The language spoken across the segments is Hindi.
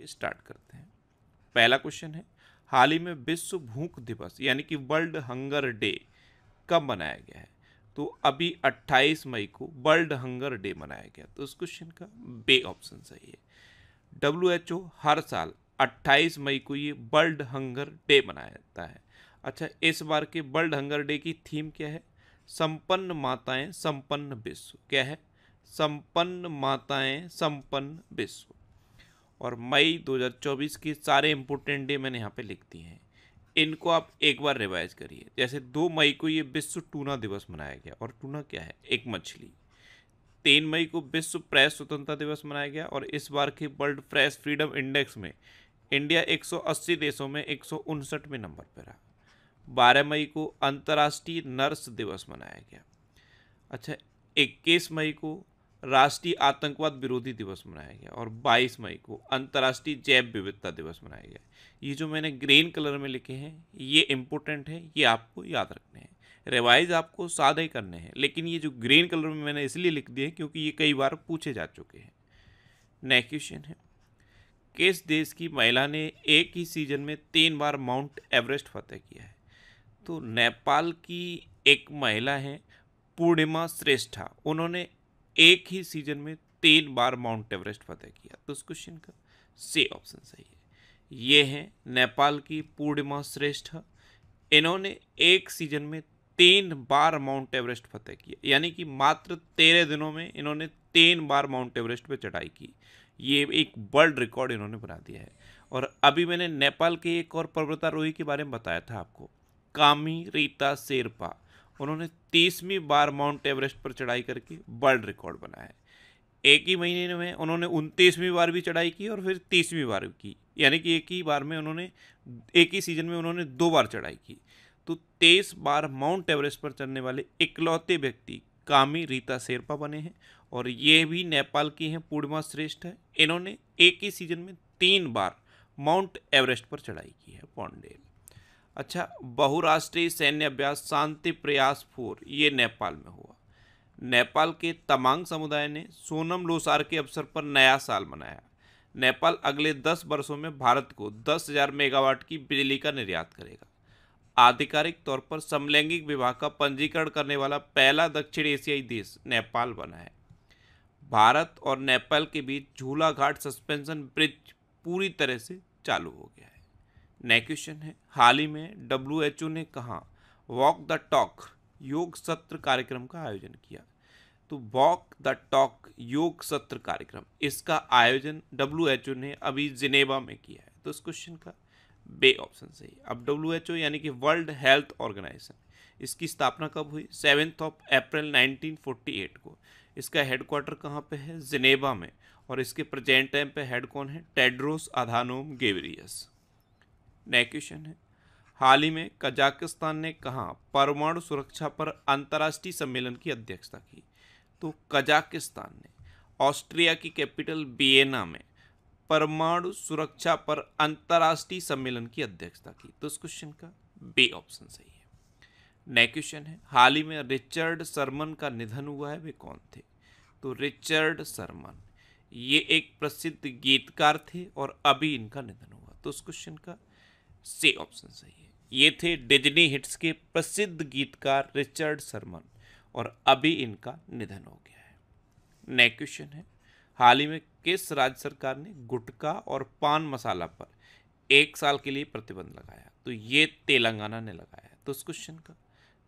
चलिए स्टार्ट करते हैं। पहला क्वेश्चन है, हाल ही में विश्व भूख दिवस यानी कि वर्ल्ड हंगर डे कब मनाया गया है? तो अभी 28 मई को वर्ल्ड हंगर डे मनाया गया। तो उस क्वेश्चन का बे ऑप्शन सही है। WHO हर साल 28 मई को ये वर्ल्ड हंगर डे मनाया जाता है। अच्छा, इस बार के वर्ल्ड हंगर डे की थीम क्या है? संपन्न माताएं संपन्न विश्व। क्या है? संपन्न माताएं संपन्न विश्व। और मई 2024 के सारे इंपोर्टेंट डे मैंने यहाँ पे लिख दिए हैं, इनको आप एक बार रिवाइज करिए। जैसे 2 मई को ये विश्व टूना दिवस मनाया गया, और टूना क्या है? एक मछली। 3 मई को विश्व प्रेस स्वतंत्रता दिवस मनाया गया, और इस बार के वर्ल्ड प्रेस फ्रीडम इंडेक्स में इंडिया 180 देशों में 159वें नंबर पर रहा। 12 मई को अंतर्राष्ट्रीय नर्स दिवस मनाया गया। अच्छा, 21 मई को राष्ट्रीय आतंकवाद विरोधी दिवस मनाया गया, और 22 मई को अंतर्राष्ट्रीय जैव विविधता दिवस मनाया गया। ये जो मैंने ग्रीन कलर में लिखे हैं ये इंपॉर्टेंट है, ये आपको याद रखने हैं। रिवाइज आपको सादे ही करने हैं, लेकिन ये जो ग्रीन कलर में मैंने इसलिए लिख दिए क्योंकि ये कई बार पूछे जा चुके हैं। नेक्स्ट क्वेश्चन है, किस देश की महिला ने एक ही सीजन में 3 बार माउंट एवरेस्ट फतेह किया है? तो नेपाल की एक महिला है पूर्णिमा श्रेष्ठा, उन्होंने एक ही सीजन में 3 बार माउंट एवरेस्ट फतेह किया। तो उस क्वेश्चन का सी ऑप्शन सही है। ये है नेपाल की पूर्णिमा श्रेष्ठा, इन्होंने एक सीजन में 3 बार माउंट एवरेस्ट फतेह किया, यानी कि मात्र 13 दिनों में इन्होंने 3 बार माउंट एवरेस्ट पे चढ़ाई की। ये एक वर्ल्ड रिकॉर्ड इन्होंने बना दिया है। और अभी मैंने नेपाल के एक और पर्वतारोही के बारे में बताया था आपको, कामी रीता शेरपा, उन्होंने 30वीं बार माउंट एवरेस्ट पर चढ़ाई करके वर्ल्ड रिकॉर्ड बनाया है। एक ही महीने में उन्होंने 29वीं बार भी चढ़ाई की और फिर 30वीं बार की, यानी कि एक ही बार में उन्होंने, एक ही सीजन में उन्होंने 2 बार चढ़ाई की। तो 23 बार माउंट एवरेस्ट पर चढ़ने वाले इकलौते व्यक्ति कामी रीता शेरपा बने हैं, और ये भी नेपाल की हैं, पूर्णिमा श्रेष्ठ है, इन्होंने एक ही सीजन में 3 बार माउंट एवरेस्ट पर चढ़ाई की है, पौंडेल। अच्छा, बहुराष्ट्रीय सैन्य अभ्यास शांति प्रयास 4 ये नेपाल में हुआ। नेपाल के तमांग समुदाय ने सोनम लोसार के अवसर पर नया साल मनाया। नेपाल अगले 10 वर्षों में भारत को 10,000 मेगावाट की बिजली का निर्यात करेगा। आधिकारिक तौर पर समलैंगिक विवाह का पंजीकरण करने वाला पहला दक्षिण एशियाई देश नेपाल बना है। भारत और नेपाल के बीच झूला घाट सस्पेंशन ब्रिज पूरी तरह से चालू हो गया है। नेक्स्ट क्वेश्चन है, हाल ही में WHO ने कहा वॉक द टॉक योग सत्र कार्यक्रम का आयोजन किया? तो वॉक द टॉक योग सत्र कार्यक्रम, इसका आयोजन WHO ने अभी जिनेवा में किया है। तो इस क्वेश्चन का बे ऑप्शन सही। अब WHO यानी कि वर्ल्ड हेल्थ ऑर्गेनाइजेशन, इसकी स्थापना कब हुई? 7 अप्रैल 1948 को। इसका हेडक्वार्टर कहाँ पे है? जिनेवा में। और इसके प्रेजेंट टाइम पे हेड कौन है? Tedros Adhanom Ghebreyesus. Next question है, हाल ही में कजाकिस्तान ने कहाँ परमाणु सुरक्षा पर अंतर्राष्ट्रीय सम्मेलन की अध्यक्षता की? तो कजाकिस्तान ने ऑस्ट्रिया की कैपिटल वियना में परमाणु सुरक्षा पर अंतर्राष्ट्रीय सम्मेलन की अध्यक्षता की। तो इस क्वेश्चन का बी ऑप्शन सही है। नेक्स्ट क्वेश्चन है, हाल ही में रिचर्ड शर्मन का निधन हुआ है, वे कौन थे? तो रिचर्ड शर्मन ये एक प्रसिद्ध गीतकार थे और अभी इनका निधन हुआ। तो इस क्वेश्चन का सी ऑप्शन सही है। ये थे डिज्नी हिट्स के प्रसिद्ध गीतकार रिचर्ड शर्मन, और अभी इनका निधन हो गया है। नेक्स्ट क्वेश्चन है, हाल ही में किस राज्य सरकार ने गुटखा और पान मसाला पर 1 साल के लिए प्रतिबंध लगाया? तो ये तेलंगाना ने लगाया है। तो इस क्वेश्चन का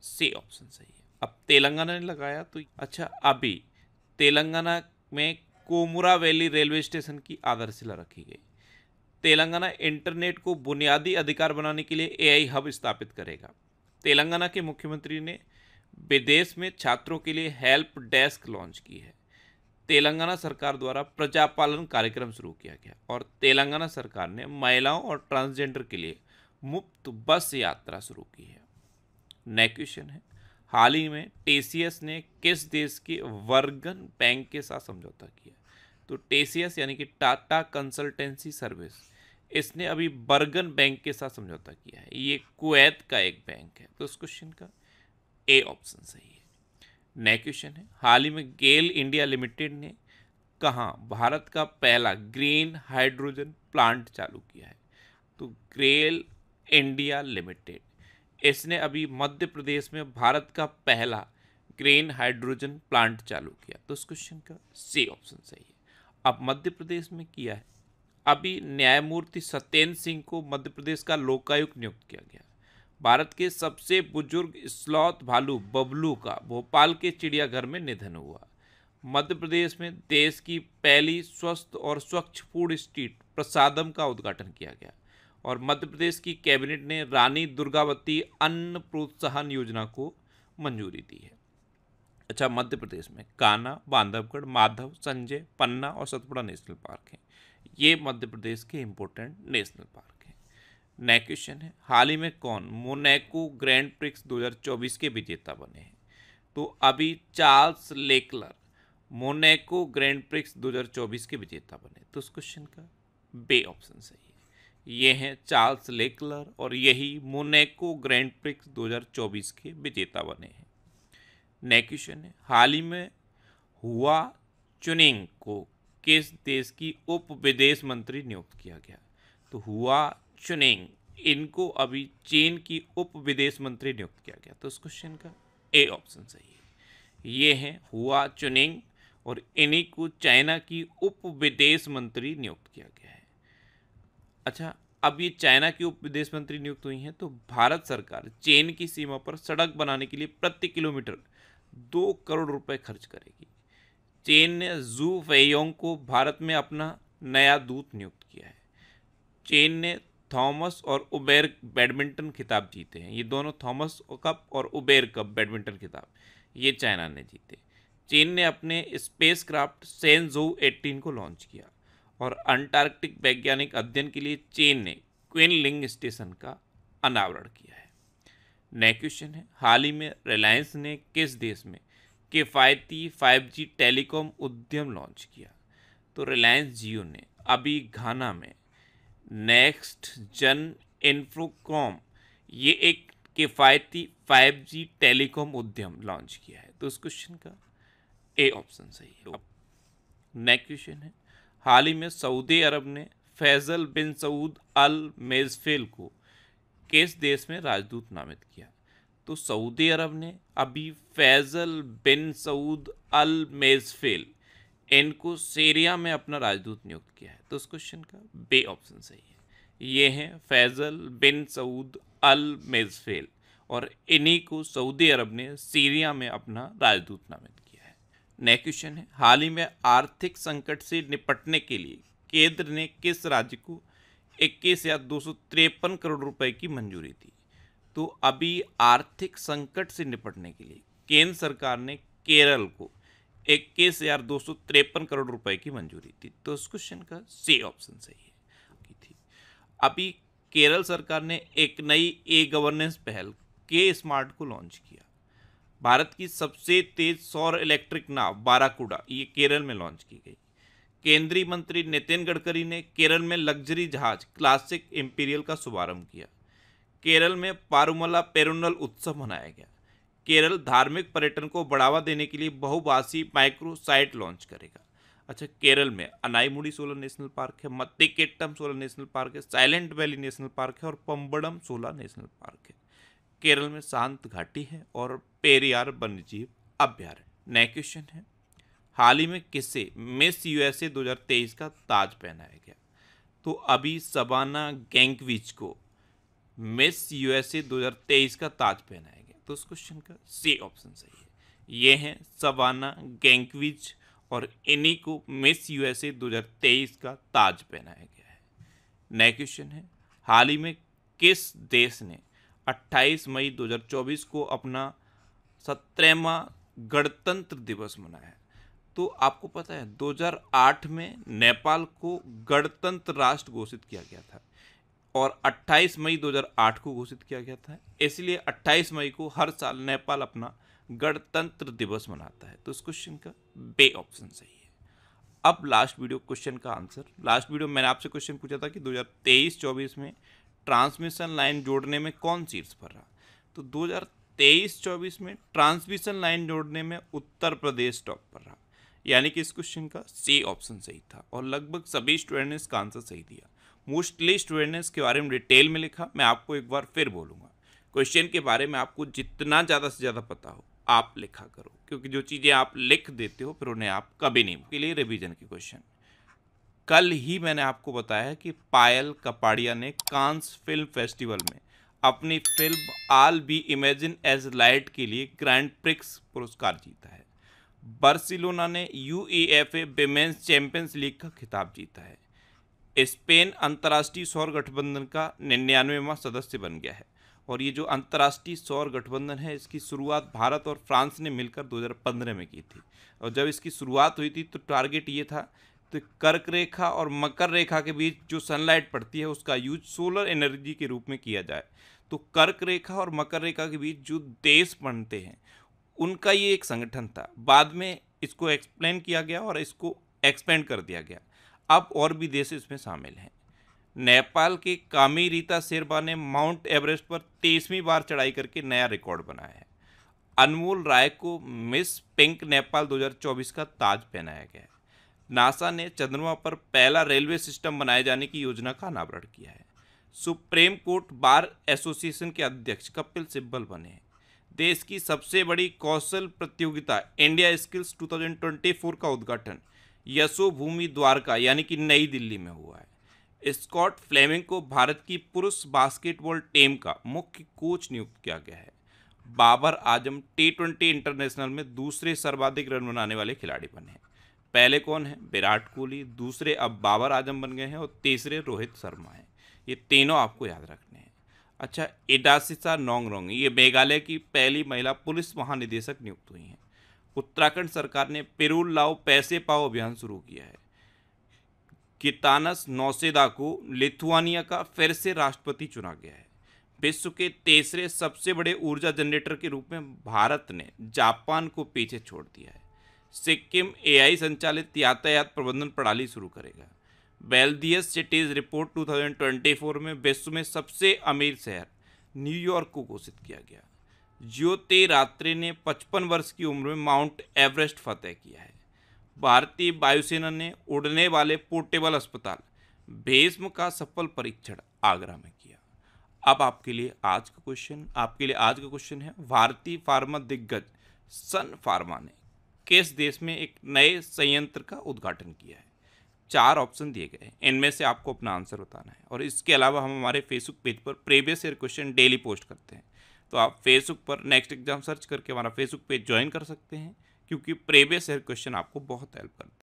सी ऑप्शन सही है। अब तेलंगाना ने लगाया तो अच्छा, अभी तेलंगाना में कोमुरा वैली रेलवे स्टेशन की आधारशिला रखी गई। तेलंगाना इंटरनेट को बुनियादी अधिकार बनाने के लिए AI हब स्थापित करेगा। तेलंगाना के मुख्यमंत्री ने विदेश में छात्रों के लिए हेल्प डेस्क लॉन्च की है। तेलंगाना सरकार द्वारा प्रजापालन कार्यक्रम शुरू किया गया, और तेलंगाना सरकार ने महिलाओं और ट्रांसजेंडर के लिए मुफ्त बस यात्रा शुरू की है। नेक्स्ट क्वेश्चन है, हाल ही में TCS ने किस देश के वर्गन बैंक के साथ समझौता किया? तो TCS यानी कि टाटा कंसल्टेंसी सर्विस, इसने अभी बर्गन बैंक के साथ समझौता किया है। ये कुवैत का एक बैंक है। तो इस क्वेश्चन का ए ऑप्शन सही है। नेक्स्ट क्वेश्चन है, हाल ही में गेल इंडिया लिमिटेड ने कहाँ भारत का पहला ग्रीन हाइड्रोजन प्लांट चालू किया है? तो गेल इंडिया लिमिटेड, इसने अभी मध्य प्रदेश में भारत का पहला ग्रीन हाइड्रोजन प्लांट चालू किया। तो इस क्वेश्चन का सी ऑप्शन सही है। अब मध्य प्रदेश में किया है, अभी न्यायमूर्ति सत्येंद्र सिंह को मध्य प्रदेश का लोकायुक्त नियुक्त किया गया। भारत के सबसे बुजुर्ग स्लॉथ भालू बबलू का भोपाल के चिड़ियाघर में निधन हुआ। मध्य प्रदेश में देश की पहली स्वस्थ और स्वच्छ फूड स्ट्रीट प्रसादम का उद्घाटन किया गया। और मध्य प्रदेश की कैबिनेट ने रानी दुर्गावती अन्न प्रोत्साहन योजना को मंजूरी दी है। अच्छा, मध्य प्रदेश में कान्हा, बांधवगढ़, माधव, संजय, पन्ना और सतपुड़ा नेशनल पार्क हैं। ये मध्य प्रदेश के इंपॉर्टेंट नेशनल पार्क हैं। नेक्स्ट क्वेश्चन है, हाल ही में कौन मोनाको ग्रैंड प्रिक्स 2024 के विजेता बने हैं? तो अभी Charles Leclerc Monaco grand prix 2024 के विजेता बने। तो उस क्वेश्चन का बे ऑप्शन सही है। ये हैं चार्ल्स लेक्लर और यही मोनाको ग्रैंड प्रिक्स 2024 के विजेता बने हैं। नेक्स्ट क्वेश्चन है, हाल ही में हुआ चुनिंग को किस देश की उप विदेश मंत्री नियुक्त किया गया? तो हुआ चुनिंग, इनको अभी चीन की उप विदेश मंत्री नियुक्त किया गया। तो इस क्वेश्चन का ए ऑप्शन सही है। ये हैं हुआ चुनिंग और इन्हीं को चाइना की उप विदेश मंत्री नियुक्त किया गया है। अच्छा, अब ये चाइना की उप विदेश मंत्री नियुक्त हुई हैं, तो भारत सरकार चीन की सीमा पर सड़क बनाने के लिए प्रति किलोमीटर 2 करोड़ रुपए खर्च करेगी। चीन ने जू फेयोंग को भारत में अपना नया दूत नियुक्त किया है। चीन ने थॉमस और उबेर बैडमिंटन खिताब जीते हैं। ये दोनों थॉमस कप और उबेर कप बैडमिंटन खिताब ये चाइना ने जीते। चीन ने अपने स्पेसक्राफ्ट सेंजोउ 18 को लॉन्च किया और अंटार्कटिक वैज्ञानिक अध्ययन के लिए चीन ने क्विनलिंग स्टेशन का अनावरण किया है। नेक्स्ट क्वेश्चन है, हाल ही में रिलायंस ने किस देश में किफ़ायती 5G टेलीकॉम उद्यम लॉन्च किया? तो रिलायंस जियो ने अभी घाना में नेक्स्ट जन इन्फोकॉम ये एक किफ़ायती 5G टेलीकॉम उद्यम लॉन्च किया है। तो उस क्वेश्चन का ए ऑप्शन सही है। नेक्स्ट क्वेश्चन है, हाल ही में सऊदी अरब ने फैजल बिन सऊद अल मेज़फेल को किस देश में राजदूत नामित किया? तो सऊदी अरब ने अभी फैजल बिन सऊद अल मेज़फेल इनको सीरिया में अपना राजदूत नियुक्त किया है। तो उस क्वेश्चन का बे ऑप्शन सही है। ये हैं फैजल बिन सऊद अल मेज़फेल और इन्हीं को सऊदी अरब ने सीरिया में अपना राजदूत नामित किया है। नेक्स्ट क्वेश्चन है, हाल ही में आर्थिक संकट से निपटने के लिए केंद्र ने किस राज्य को 21,253 करोड़ रुपए की मंजूरी दी? तो अभी आर्थिक संकट से निपटने के लिए केंद्र सरकार ने केरल को 21,253 करोड़ रुपए की मंजूरी दी। तो उस क्वेश्चन का सी ऑप्शन सही है। अभी केरल सरकार ने एक नई ई गवर्नेंस पहल के स्मार्ट को लॉन्च किया। भारत की सबसे तेज सौर इलेक्ट्रिक नाव बाराकुडा ये केरल में लॉन्च की गई। केंद्रीय मंत्री नितिन गडकरी ने केरल में लग्जरी जहाज क्लासिक इंपीरियल का शुभारंभ किया। केरल में पारुमला पेरुनल उत्सव मनाया गया। केरल धार्मिक पर्यटन को बढ़ावा देने के लिए बहुभाषी माइक्रो साइट लॉन्च करेगा। अच्छा, केरल में अनाईमुडी सोलर नेशनल पार्क है, मत्तिकेट्टम सोलर नेशनल पार्क है, साइलेंट वैली नेशनल पार्क है और पंबड़म सोलर नेशनल पार्क है। केरल में शांत घाटी है और पेरियार वन्यजीव अभ्यारण्य। नेक्स्ट क्वेश्चन है, हाल ही में किसे मिस यूएसए 2023 का ताज पहनाया गया? तो अभी सबाना गैंकविच को मिस यूएसए 2023 का ताज पहनाया गया। तो उस क्वेश्चन का सी ऑप्शन सही है। ये हैं सबाना गैंकविच और इन्हीं को मिस यूएसए 2023 का ताज पहनाया गया है। नेक्स्ट क्वेश्चन है, हाल ही में किस देश ने 28 मई 2024 को अपना 17वां गणतंत्र दिवस मनाया? तो आपको पता है 2008 में नेपाल को गणतंत्र राष्ट्र घोषित किया गया था और 28 मई 2008 को घोषित किया गया था। इसलिए 28 मई को हर साल नेपाल अपना गणतंत्र दिवस मनाता है। तो इस क्वेश्चन का बे ऑप्शन सही है। अब लास्ट वीडियो क्वेश्चन का आंसर। लास्ट वीडियो मैंने आपसे क्वेश्चन पूछा था कि 2023-24 में ट्रांसमिशन लाइन जोड़ने में कौन शीर्ष पर रहा? तो 2023-24 में ट्रांसमिशन लाइन जोड़ने में उत्तर प्रदेश टॉप पर रहा। यानी कि इस क्वेश्चन का सी ऑप्शन सही था और लगभग सभी स्टूडेंट ने इसका आंसर सही दिया। मोस्टली स्टूडेंट ने इसके बारे में डिटेल में लिखा। मैं आपको एक बार फिर बोलूँगा, क्वेश्चन के बारे में आपको जितना ज़्यादा से ज़्यादा पता हो आप लिखा करो, क्योंकि जो चीज़ें आप लिख देते हो फिर उन्हें आप कभी नहीं के लिए रिवीजन के क्वेश्चन। कल ही मैंने आपको बताया कि पायल कपाड़िया ने कांस फिल्म फेस्टिवल में अपनी फिल्म आल बी इमेजिन एज लाइट के लिए ग्रैंड प्रिक्स पुरस्कार जीता है। बार्सिलोना ने यूईएफए विमेंस चैंपियंस लीग का खिताब जीता है। स्पेन अंतर्राष्ट्रीय सौर गठबंधन का 99वां सदस्य बन गया है और ये जो अंतर्राष्ट्रीय सौर गठबंधन है इसकी शुरुआत भारत और फ्रांस ने मिलकर 2015 में की थी। और जब इसकी शुरुआत हुई थी तो टारगेट ये था, तो कर्क रेखा और मकर रेखा के बीच जो सनलाइट पड़ती है उसका यूज सोलर एनर्जी के रूप में किया जाए। तो कर्क रेखा और मकर रेखा के बीच जो देश बनते हैं उनका ये एक संगठन था। बाद में इसको एक्सप्लेन किया गया और इसको एक्सपेंड कर दिया गया। अब और भी देश इसमें शामिल हैं। नेपाल के कामी रीता शेरपा ने माउंट एवरेस्ट पर 23वीं बार चढ़ाई करके नया रिकॉर्ड बनाया है। अनमोल राय को मिस पिंक नेपाल 2024 का ताज पहनाया गया है। नासा ने चंद्रमा पर पहला रेलवे सिस्टम बनाए जाने की योजना का अनावरण किया है। सुप्रीम कोर्ट बार एसोसिएशन के अध्यक्ष कपिल सिब्बल बने हैं। देश की सबसे बड़ी कौशल प्रतियोगिता इंडिया स्किल्स 2024 का उद्घाटन यशोभूमि द्वारका यानी कि नई दिल्ली में हुआ है। स्कॉट फ्लेमिंग को भारत की पुरुष बास्केटबॉल टीम का मुख्य कोच नियुक्त किया गया है। बाबर आजम T20 इंटरनेशनल में दूसरे सर्वाधिक रन बनाने वाले खिलाड़ी बने हैं। पहले कौन है? विराट कोहली। दूसरे अब बाबर आजम बन गए हैं और तीसरे रोहित शर्मा हैं। ये तीनों आपको याद रखने हैं। अच्छा, इडासिसा नोंगरोंग ये मेघालय की पहली महिला पुलिस महानिदेशक नियुक्त हुई हैं। उत्तराखंड सरकार ने पिरूल लाओ पैसे पाओ अभियान शुरू किया है। गितानस नौसेदा को लिथुआनिया का फिर से राष्ट्रपति चुना गया है। विश्व के तीसरे सबसे बड़े ऊर्जा जनरेटर के रूप में भारत ने जापान को पीछे छोड़ दिया है। सिक्किम AI संचालित यातायात प्रबंधन प्रणाली शुरू करेगा। वेल्दियस सिटीज रिपोर्ट 2024 में विश्व में सबसे अमीर शहर न्यूयॉर्क को घोषित किया गया। ज्योति रात्रे ने 55 वर्ष की उम्र में माउंट एवरेस्ट फतेह किया है। भारतीय वायुसेना ने उड़ने वाले पोर्टेबल अस्पताल भीष्म का सफल परीक्षण आगरा में किया। अब आपके लिए आज का क्वेश्चन है, भारतीय फार्मा दिग्गज सन फार्मा ने किस देश में एक नए संयंत्र का उद्घाटन किया है? 4 ऑप्शन दिए गए हैं, इनमें से आपको अपना आंसर बताना है। और इसके अलावा हम हमारे फेसबुक पेज पर previous year question daily post करते हैं, तो आप फेसबुक पर नेक्स्ट एग्जाम सर्च करके हमारा फेसबुक पेज ज्वाइन कर सकते हैं, क्योंकि प्रीवियस ईयर क्वेश्चन आपको बहुत हेल्प करता है।